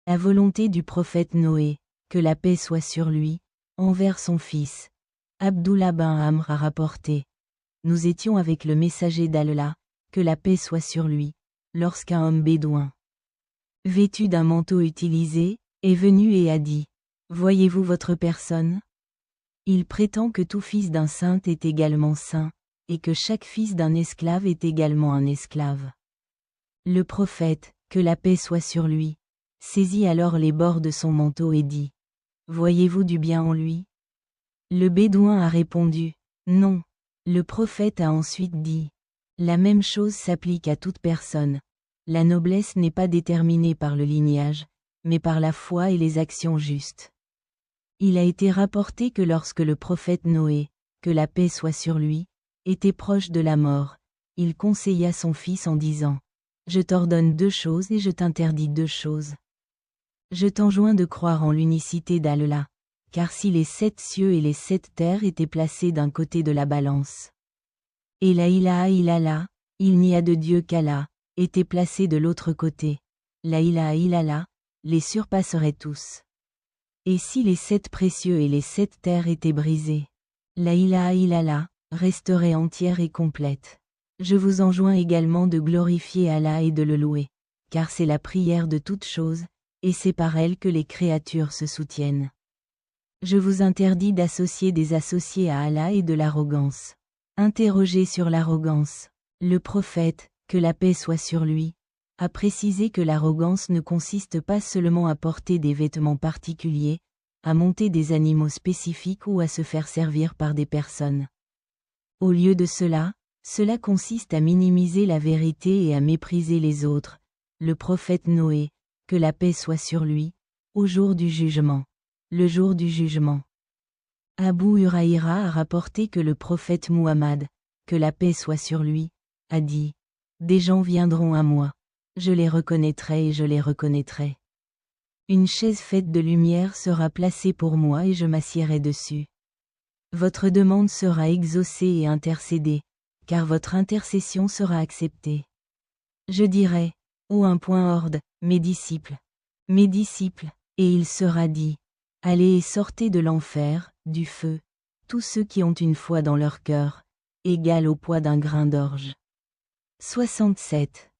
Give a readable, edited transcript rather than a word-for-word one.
La volonté du prophète Noé, que la paix soit sur lui, envers son fils. Abdullah bin Amr a rapporté. Nous étions avec le messager d'Allah, que la paix soit sur lui, lorsqu'un homme bédouin, vêtu d'un manteau utilisé, est venu et a dit: Voyez-vous votre personne? Il prétend que tout fils d'un saint est également saint, et que chaque fils d'un esclave est également un esclave. Le prophète, que la paix soit sur lui, saisit alors les bords de son manteau et dit: Voyez-vous du bien en lui? Le bédouin a répondu: Non. Le prophète a ensuite dit: La même chose s'applique à toute personne. La noblesse n'est pas déterminée par le lignage, mais par la foi et les actions justes. Il a été rapporté que lorsque le prophète Noé, que la paix soit sur lui, était proche de la mort, il conseilla son fils en disant: Je t'ordonne 2 choses et je t'interdis 2 choses. Je t'enjoins de croire en l'unicité d'Allah, car si les 7 cieux et les 7 terres étaient placés d'un côté de la balance, et la ilaha illallah, il n'y a de Dieu qu'Allah, était placé de l'autre côté, la ilaha illallah, les surpasserait tous. Et si les 7 précieux et les 7 terres étaient brisés, la ilaha illallah resterait entière et complète. Je vous enjoins également de glorifier Allah et de le louer, car c'est la prière de toutes choses, et c'est par elle que les créatures se soutiennent. Je vous interdis d'associer des associés à Allah et de l'arrogance. Interrogé sur l'arrogance, le prophète, que la paix soit sur lui, a précisé que l'arrogance ne consiste pas seulement à porter des vêtements particuliers, à monter des animaux spécifiques ou à se faire servir par des personnes. Au lieu de cela, cela consiste à minimiser la vérité et à mépriser les autres. Le prophète Noé, que la paix soit sur lui, au jour du jugement. Le jour du jugement. Abu Huraïra a rapporté que le prophète Muhammad, que la paix soit sur lui, a dit: Des gens viendront à moi. Je les reconnaîtrai et je les reconnaîtrai. Une chaise faite de lumière sera placée pour moi et je m'assiérai dessus. Votre demande sera exaucée et intercédée, car votre intercession sera acceptée. Je dirai: Ô un point horde, mes disciples, et il sera dit: Allez et sortez de l'enfer, du feu, tous ceux qui ont une foi dans leur cœur, égale au poids d'un grain d'orge. 67.